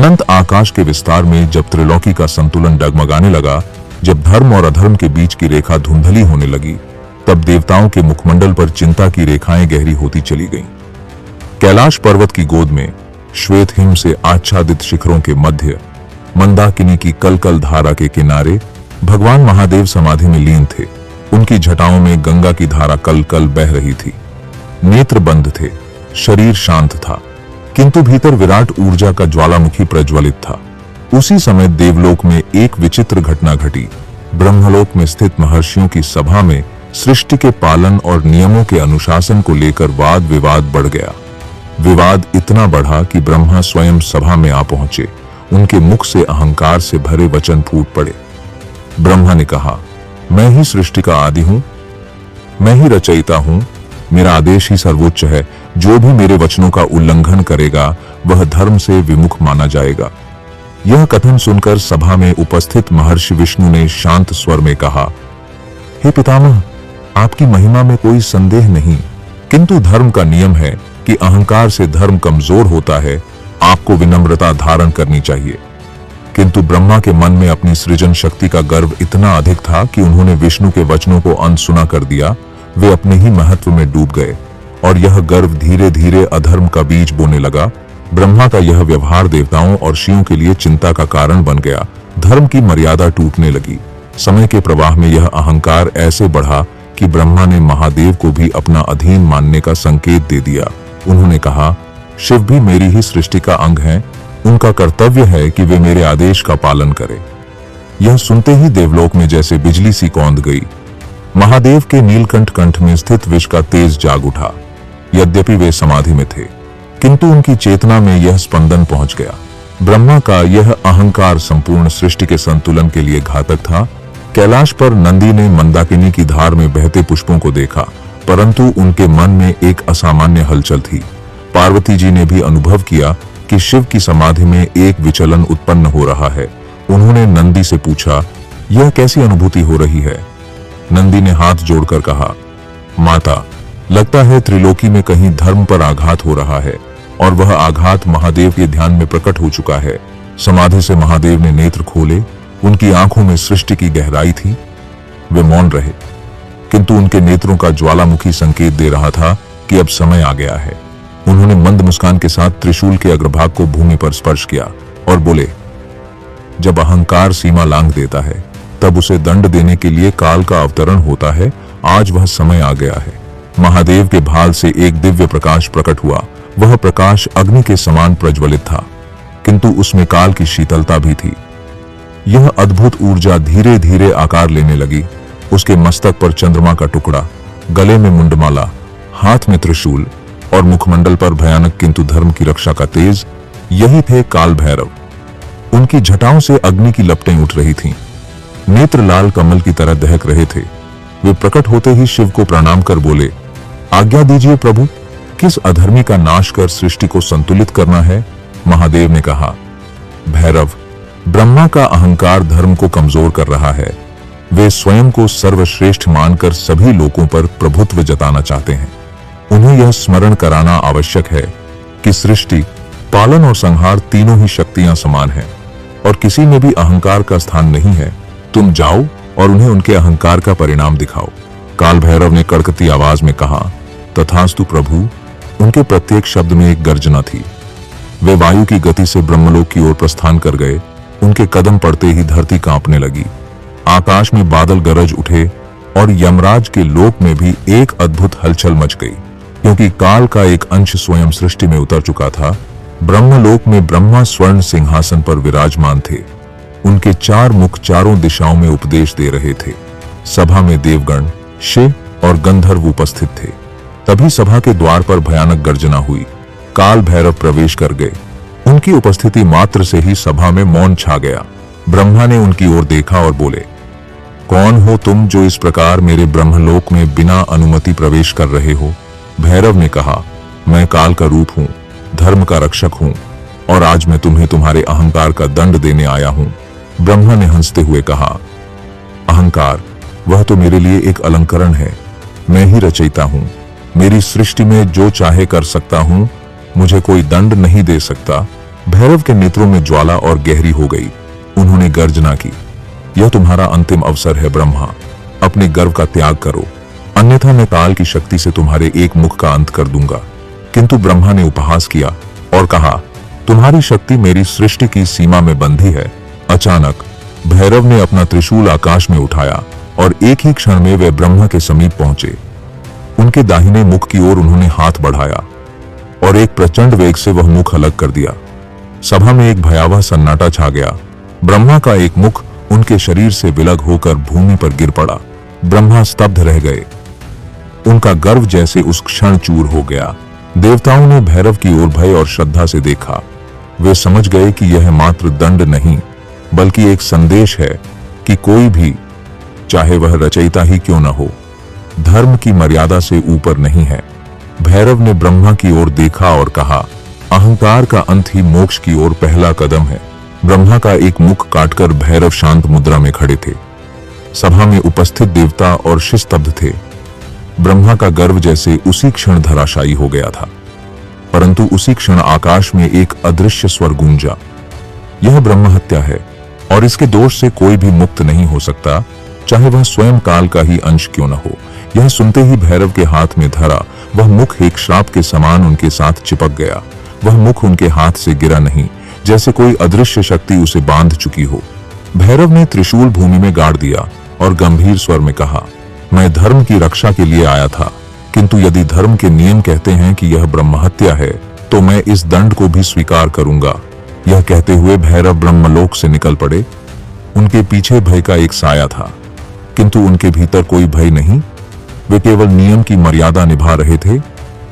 अनंत आकाश के विस्तार में जब त्रिलोकी का संतुलन डगमगाने लगा, जब धर्म और अधर्म के बीच की रेखा धुंधली होने लगी, तब देवताओं के मुखमंडल पर चिंता की रेखाएं गहरी होती चली गईं। कैलाश पर्वत की गोद में श्वेत हिम से आच्छादित शिखरों के मध्य मंदाकिनी की कलकल धारा के किनारे भगवान महादेव समाधि में लीन थे। उनकी जटाओं में गंगा की धारा कल कल बह रही थी। नेत्र बंद थे, शरीर शांत था, किंतु भीतर विराट ऊर्जा का ज्वालामुखी प्रज्वलित था। उसी समय देवलोक में एक विचित्र घटना घटी। ब्रह्मलोक में स्थित महर्षियों की सभा में सृष्टि के पालन और नियमों के अनुशासन को लेकर वाद विवाद बढ़ गया। विवाद इतना बढ़ा कि ब्रह्मा स्वयं सभा में आ पहुंचे। उनके मुख से अहंकार से भरे वचन फूट पड़े। ब्रह्मा ने कहा, मैं ही सृष्टि का आदि हूं, मैं ही रचयिता हूं, मेरा आदेश ही सर्वोच्च है। जो भी मेरे वचनों का उल्लंघन करेगा वह धर्म से विमुख माना जाएगा। यह कथन सुनकर सभा में उपस्थित महर्षि विष्णु ने शांत स्वर में कहा, हे पितामह, आपकी महिमा में कोई संदेह नहीं, किंतु धर्म का नियम है कि अहंकार से धर्म कमजोर होता है। आपको विनम्रता धारण करनी चाहिए। किंतु ब्रह्मा के मन में अपनी सृजन शक्ति का गर्व इतना अधिक था कि उन्होंने विष्णु के वचनों को अनसुना कर दिया। वे अपने ही महत्व में डूब गए और यह गर्व धीरे धीरे अधर्म का बीज बोने लगा। ब्रह्मा का यह व्यवहार देवताओं और ऋषियों के लिए चिंता का कारण बन गया। धर्म की मर्यादा टूटने लगी। समय के प्रवाह में यह अहंकार ऐसे बढ़ा कि ब्रह्मा ने महादेव को भी अपना अधीन मानने का संकेत दे दिया। उन्होंने कहा, शिव भी मेरी ही सृष्टि का अंग हैं, उनका कर्तव्य है कि वे मेरे आदेश का पालन करें। यह सुनते ही देवलोक में जैसे बिजली सी कौंध गई। महादेव के नीलकंठ कंठ में स्थित विष का तेज जाग उठा। यद्यपि वे समाधि में थे, किंतु उनकी चेतना में यह स्पंदन पहुंच गया। ब्रह्मा का यह अहंकार संपूर्ण सृष्टि के संतुलन के लिए घातक था। कैलाश पर नंदी ने मंदाकिनी की धार में बहते पुष्पों को देखा, परंतु उनके मन में एक असामान्य हलचल थी। पार्वती जी ने भी अनुभव किया कि शिव की समाधि में एक विचलन उत्पन्न हो रहा है। उन्होंने नंदी से पूछा, यह कैसी अनुभूति हो रही है? नंदी ने हाथ जोड़कर कहा, माता, लगता है त्रिलोकी में कहीं धर्म पर आघात हो रहा है और वह आघात महादेव के ध्यान में प्रकट हो चुका है। समाधि से महादेव ने नेत्र खोले। उनकी आंखों में सृष्टि की गहराई थी। वे मौन रहे, किंतु उनके नेत्रों का ज्वालामुखी संकेत दे रहा था कि अब समय आ गया है। उन्होंने मंद मुस्कान के साथ त्रिशूल के अग्रभाग को भूमि पर स्पर्श किया और बोले, जब अहंकार सीमा लांघ देता है तब उसे दंड देने के लिए काल का अवतरण होता है। आज वह समय आ गया है। महादेव के भाल से एक दिव्य प्रकाश प्रकट हुआ। वह प्रकाश अग्नि के समान प्रज्वलित था, किंतु उसमें काल की शीतलता भी थी। यह अद्भुत ऊर्जा धीरे धीरे आकार लेने लगी। उसके मस्तक पर चंद्रमा का टुकड़ा, गले में मुंडमाला, हाथ में त्रिशूल और मुखमंडल पर भयानक किंतु धर्म की रक्षा का तेज। यही थे काल भैरव। उनकी जटाओं से अग्नि की लपटें उठ रही थीं। नेत्र लाल कमल की तरह दहक रहे थे। वे प्रकट होते ही शिव को प्रणाम कर बोले, आज्ञा दीजिए प्रभु, किस अधर्मी का नाश कर सृष्टि को संतुलित करना है? महादेव ने कहा, भैरव, ब्रह्मा का अहंकार धर्म को कमजोर कर रहा है। वे स्वयं को सर्वश्रेष्ठ मानकर सभी लोगों पर प्रभुत्व जताना चाहते हैं। उन्हें यह स्मरण कराना आवश्यक है कि सृष्टि, पालन और संहार तीनों ही शक्तियां समान हैं और किसी में भी अहंकार का स्थान नहीं है। तुम जाओ और उन्हें उनके अहंकार का परिणाम दिखाओ। काल भैरव ने कड़कती आवाज में कहा, तथास्तु प्रभु। उनके प्रत्येक शब्द में एक गर्जना थी। वे वायु की गति से ब्रह्मलोक की ओर प्रस्थान कर गए। उनके कदम पड़ते ही धरती कांपने लगी। आकाश में बादल गरज उठे और यमराज के लोक में भी एक अद्भुत हलचल मच गई, क्योंकि काल का एक अंश स्वयं सृष्टि में उतर चुका था। ब्रह्मलोक में ब्रह्मा स्वर्ण सिंहासन पर विराजमान थे। उनके चार मुख चारों दिशाओं में उपदेश दे रहे थे। सभा में देवगण, शिव और गंधर्व उपस्थित थे। तभी सभा के द्वार पर भयानक गर्जना हुई। काल भैरव प्रवेश कर गए। उनकी उपस्थिति मात्र से ही सभा में मौन छा गया। ब्रह्मा ने उनकी ओर देखा और बोले, कौन हो तुम जो इस प्रकार मेरे ब्रह्मलोक में बिना अनुमति प्रवेश कर रहे हो? भैरव ने कहा, मैं काल का रूप हूं, धर्म का रक्षक हूं और आज मैं तुम्हें तुम्हारे अहंकार का दंड देने आया हूं। ब्रह्मा ने हंसते हुए कहा, अहंकार, वह तो मेरे लिए एक अलंकरण है। मैं ही रचयिता हूं। मेरी सृष्टि में जो चाहे कर सकता हूं। मुझे कोई दंड नहीं दे सकता। भैरव के नेत्रों में ज्वाला और गहरी हो गई। उन्होंने गर्जना की, यह तुम्हारा अंतिम अवसर है ब्रह्मा, अपने गर्व का त्याग करो, अन्यथा मैं काल की शक्ति से तुम्हारे एक मुख का अंत कर दूंगा। किंतु ब्रह्मा ने उपहास किया और कहा, तुम्हारी शक्ति मेरी सृष्टि की सीमा में बंधी है। अचानक भैरव ने अपना त्रिशूल आकाश में उठाया और एक ही क्षण में वे ब्रह्मा के समीप पहुंचे। उनके दाहिने मुख की ओर उन्होंने हाथ बढ़ाया और एक प्रचंड वेग से वह मुख अलग कर दिया। सभा में एक भयावह सन्नाटा छा गया। ब्रह्मा का एक मुख उनके शरीर से विलग होकर भूमि पर गिर पड़ा। ब्रह्मा स्तब्ध रह गए। उनका गर्व जैसे उस क्षण चूर हो गया। देवताओं ने भैरव की ओर भय और श्रद्धा से देखा। वे समझ गए कि यह मात्र दंड नहीं, बल्कि एक संदेश है कि कोई भी, चाहे वह रचयिता ही क्यों न हो, धर्म की मर्यादा से ऊपर नहीं है। भैरव ने ब्रह्मा की ओर देखा और कहा, अहंकार का अंत ही मोक्ष की ओर पहला कदम है। ब्रह्मा का एक मुख काटकर भैरव शांत मुद्रा में खड़े थे। सभा में उपस्थित देवता और ऋषि स्तब्ध थे। ब्रह्मा का गर्व जैसे उसी क्षण धराशायी हो गया था। परंतु उसी क्षण आकाश में एक अदृश्य स्वर गूंजा, यह ब्रह्म हत्या है और इसके दोष से कोई भी मुक्त नहीं हो सकता, चाहे वह स्वयं काल का ही अंश क्यों न हो। यह सुनते ही भैरव के हाथ में धरा वह मुख एक श्राप के समान उनके साथ चिपक गया। वह मुख उनके हाथ से गिरा नहीं, जैसे कोई अदृश्य शक्ति उसे बांध चुकी हो। भैरव ने त्रिशूल भूमि में गाड़ दिया और गंभीर स्वर में कहा, मैं धर्म की रक्षा के लिए आया था, किंतु यदि धर्म के नियम कहते हैं कि यह ब्रह्महत्या है, तो मैं इस दंड को भी स्वीकार करूंगा। यह कहते हुए भैरव ब्रह्मलोक से निकल पड़े। उनके पीछे भय का एक साया था, किंतु उनके भीतर कोई भय नहीं। वे केवल नियम की मर्यादा निभा रहे थे।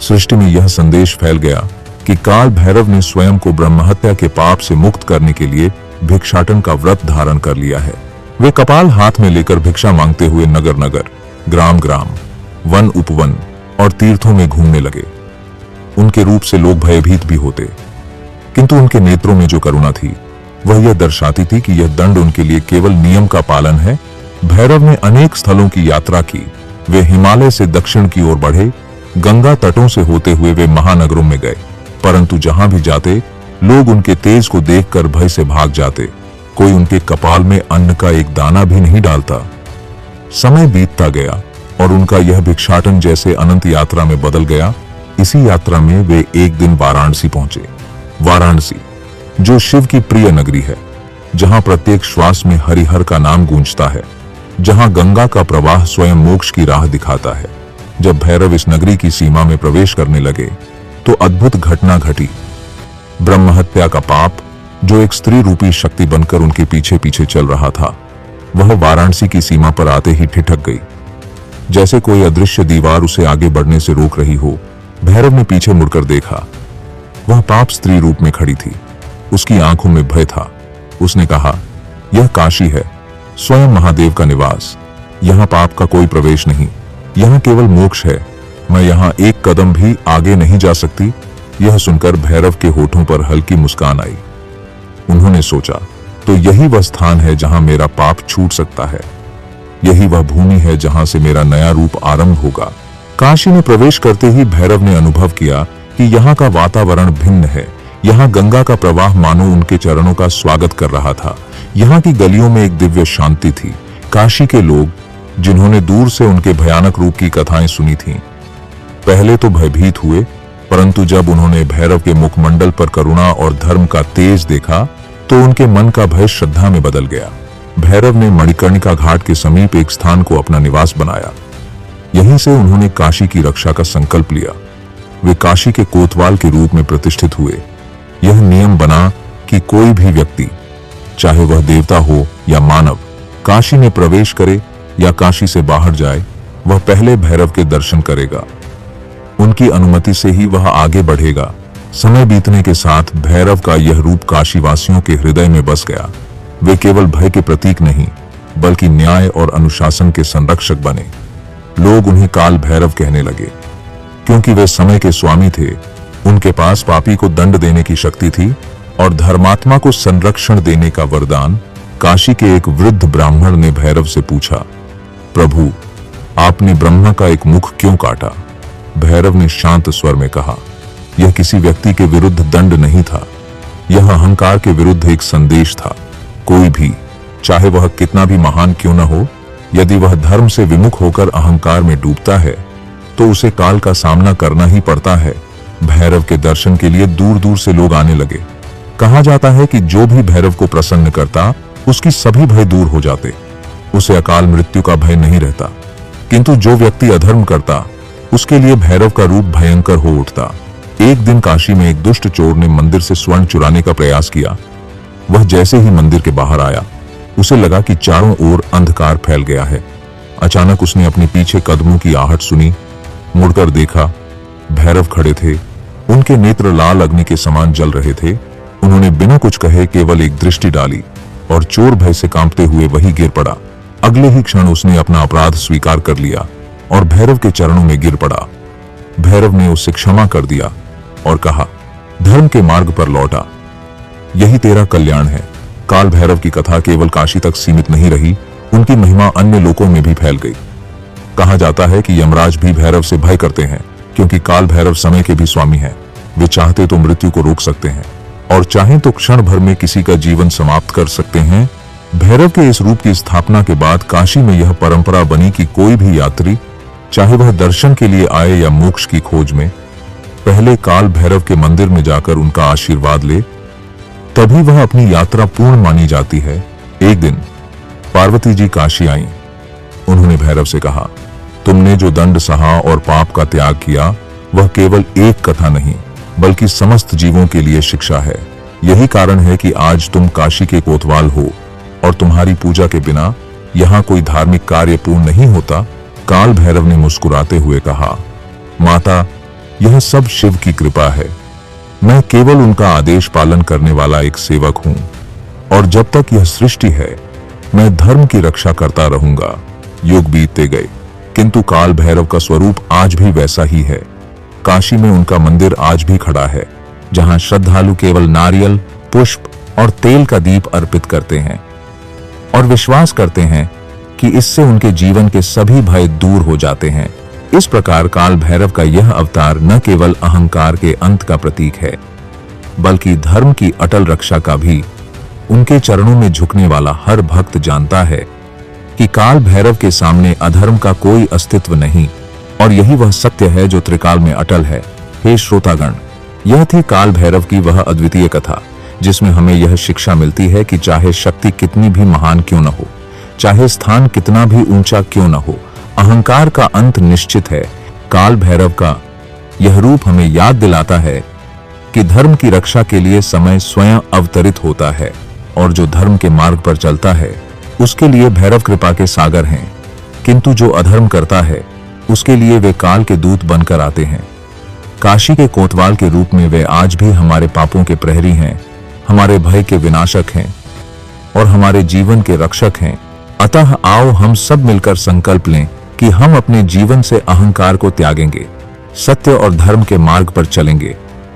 सृष्टि में यह संदेश फैल गया कि काल भैरव ने स्वयं को ब्रह्महत्या के पाप से मुक्त करने के लिए भिक्षाटन का व्रत धारण कर लिया है। वे कपाल हाथ में लेकर भिक्षा मांगते हुए नगर नगर, ग्राम ग्राम, वन उपवन और तीर्थों में घूमने लगे। उनके रूप से लोग भयभीत भी होते, किंतु उनके नेत्रों में जो करुणा थी वह यह दर्शाती थी कि यह दंड उनके लिए केवल नियम का पालन है। भैरव ने अनेक स्थलों की यात्रा की। वे हिमालय से दक्षिण की ओर बढ़े, गंगा तटों से होते हुए वे महानगरों में गए, परंतु जहां भी जाते लोग उनके तेज को देखकर भय से भाग जाते। कोई उनके कपाल में अन्न का एक दाना भी नहीं डालता। समय बीतता गया और उनका यह भिक्षाटन जैसे अनंत यात्रा में बदल गया। इसी यात्रा में वे एक दिन वाराणसी पहुंचे। वाराणसी, जो शिव की प्रिय नगरी है, जहां प्रत्येक श्वास में हरिहर का नाम गूंजता है, जहां गंगा का प्रवाह स्वयं मोक्ष की राह दिखाता है। जब भैरव इस नगरी की सीमा में प्रवेश करने लगे तो अद्भुत घटना घटी। ब्रह्महत्या का पाप, जो एक स्त्री रूपी शक्ति बनकर उनके पीछे पीछे चल रहा था, वह वाराणसी की सीमा पर आते ही ठिठक गई, जैसे कोई अदृश्य दीवार उसे आगे बढ़ने से रोक रही हो। भैरव ने पीछे मुड़कर देखा। वह पाप स्त्री रूप में खड़ी थी। उसकी आंखों में भय था। उसने कहा, यह काशी है, स्वयं महादेव का निवास। यहाँ पाप का कोई प्रवेश नहीं, यहाँ केवल मोक्ष है। मैं यहाँ एक कदम भी आगे नहीं जा सकती। यह सुनकर भैरव के होठों पर हल्की मुस्कान आई। उन्होंने सोचा, तो यही वह स्थान है जहां मेरा पाप छूट सकता है। यही वह भूमि है जहां से मेरा नया रूप आरंभ होगा। काशी में प्रवेश करते ही भैरव ने अनुभव किया कि यहाँ का वातावरण भिन्न है। यहाँ गंगा का प्रवाह मानो उनके चरणों का स्वागत कर रहा था। यहाँ की गलियों में एक दिव्य शांति थी। काशी के लोग, जिन्होंने दूर से उनके भयानक रूप की कथाएं सुनी थीं, पहले तो भयभीत हुए, परंतु जब उन्होंने भैरव के मुखमंडल पर करुणा और धर्म का तेज देखा तो उनके मन का भय श्रद्धा में बदल गया। भैरव ने मणिकर्णिका घाट के समीप एक स्थान को अपना निवास बनाया। यहीं से उन्होंने काशी की रक्षा का संकल्प लिया। वे काशी के कोतवाल के रूप में प्रतिष्ठित हुए। यह नियम बना कि कोई भी व्यक्ति, चाहे वह देवता हो या मानव, काशी में प्रवेश करे या काशी से बाहर जाए, वह पहले भैरव के दर्शन करेगा। उनकी अनुमति से ही वह आगे बढ़ेगा। समय बीतने के साथ भैरव का यह रूप काशीवासियों के हृदय में बस गया। वे केवल भय के प्रतीक नहीं, बल्कि न्याय और अनुशासन के संरक्षक बने। लोग उन्हें काल भैरव कहने लगे, क्योंकि वे समय के स्वामी थे। उनके पास पापी को दंड देने की शक्ति थी और धर्मात्मा को संरक्षण देने का वरदान। काशी के एक वृद्ध ब्राह्मण ने भैरव से पूछा, प्रभु, आपने ब्रह्मा का एक मुख क्यों काटा? भैरव ने शांत स्वर में कहा, यह किसी व्यक्ति के विरुद्ध दंड नहीं था, यह अहंकार के विरुद्ध एक संदेश था। कोई भी, चाहे वह कितना भी महान क्यों न हो, यदि वह धर्म से विमुख होकर अहंकार में डूबता है तो उसे काल का सामना करना ही पड़ता है। भैरव के दर्शन के लिए दूर दूर से लोग आने लगे। कहा जाता है कि जो भी भैरव को प्रसन्न करता उसकी सभी भय दूर हो जाते, उसे अकाल मृत्यु का भय नहीं रहता। किंतु जो व्यक्ति अधर्म करता उसके लिए भैरव का रूप भयंकर हो उठता। एक दिन काशी में एक दुष्ट चोर ने मंदिर से स्वर्ण चुराने का प्रयास किया। वह जैसे ही मंदिर के बाहर आया, उसे लगा कि चारों ओर अंधकार फैल गया है। अचानक उसने अपने पीछे कदमों की आहट सुनी। मुड़कर देखा, भैरव खड़े थे। उनके नेत्र लाल अग्नि के समान जल रहे थे। उन्होंने बिना कुछ कहे केवल एक दृष्टि डाली और चोर भय से कांपते हुए वहीं गिर पड़ा। अगले ही क्षण उसने अपना अपराध स्वीकार कर लिया और भैरव के चरणों में गिर पड़ा। भैरव ने उसे क्षमा कर दिया और कहा, धर्म के मार्ग पर लौटा, यही तेरा कल्याण है। काल भैरव की कथा केवल काशी तक सीमित नहीं रही, उनकी महिमा अन्य लोकों में भी फैल गई। कहा जाता है कि यमराज भी भैरव से भय करते हैं, क्योंकि काल भैरव समय के भी स्वामी हैं। वे चाहते तो मृत्यु को रोक सकते हैं और चाहें तो क्षण भर में किसी का जीवन समाप्त कर सकते हैं। भैरव के इस रूप की स्थापना के बाद काशी में यह परंपरा बनी कि कोई भी यात्री, चाहे वह दर्शन के लिए आए या मोक्ष की खोज में, पहले काल भैरव के मंदिर में जाकर उनका आशीर्वाद ले, तभी वह अपनी यात्रा पूर्ण मानी जाती है। एक दिन पार्वती जी काशी आईं। उन्होंने भैरव से कहा, तुमने जो दंड सहा और पाप का त्याग किया, वह केवल एक कथा नहीं बल्कि समस्त जीवों के लिए शिक्षा है। यही कारण है कि आज तुम काशी के कोतवाल हो और तुम्हारी पूजा के बिना यहाँ कोई धार्मिक कार्य पूर्ण नहीं होता। काल भैरव ने मुस्कुराते हुए कहा, माता, यह सब शिव की कृपा है। मैं केवल उनका आदेश पालन करने वाला एक सेवक हूं और जब तक यह सृष्टि है मैं धर्म की रक्षा करता रहूंगा। युग बीतते गए, किंतु काल भैरव का स्वरूप आज भी वैसा ही है। काशी में उनका मंदिर आज भी खड़ा है, जहां श्रद्धालु केवल नारियल, पुष्प और तेल का दीप अर्पित करते हैं और विश्वास करते हैं कि इससे उनके जीवन के सभी भय दूर हो जाते हैं। इस प्रकार काल भैरव का यह अवतार न केवल अहंकार के अंत का प्रतीक है, बल्कि धर्म की अटल रक्षा का भी। उनके चरणों में झुकने वाला हर भक्त जानता है कि काल भैरव के सामने अधर्म का कोई अस्तित्व नहीं, और यही वह सत्य है जो त्रिकाल में अटल है। हे श्रोतागण, यह थी काल भैरव की वह अद्वितीय कथा, जिसमें हमें यह शिक्षा मिलती है कि चाहे शक्ति कितनी भी महान क्यों न हो, चाहे स्थान कितना भी ऊंचा क्यों न हो, अहंकार का अंत निश्चित है। काल भैरव का यह रूप हमें याद दिलाता है कि धर्म की रक्षा के लिए समय स्वयं अवतरित होता है, और जो धर्म के मार्ग पर चलता है उसके लिए भैरव कृपा के सागर हैं, किंतु जो अधर्म करता है उसके लिए वे काल के दूत बनकर आते हैं। काशी के कोतवाल के रूप में वे आज भी हमारे पापों के प्रहरी हैं, हमारे भय के विनाशक हैं और हमारे जीवन के रक्षक हैं। अतः आओ हम सब मिलकर संकल्प लें कि हम अपने जीवन से अहंकार को त्यागेंगे, सत्य और धर्म के मार्ग पर चलेंगे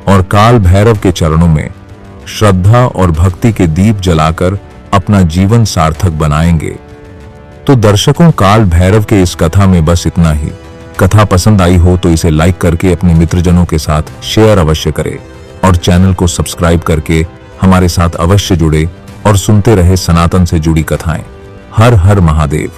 और काल भैरव के चरणों में श्रद्धा और भक्ति के दीप जलाकर अपना जीवन सार्थक बनाएंगे। तो दर्शकों, काल भैरव के इस कथा में बस इतना ही। कथा पसंद आई हो तो इसे लाइक करके अपने मित्रजनों के साथ शेयर अवश्य करें और चैनल को सब्सक्राइब करके हमारे साथ अवश्य जुड़े और सुनते रहे सनातन से जुड़ी कथाएं। हर हर महादेव।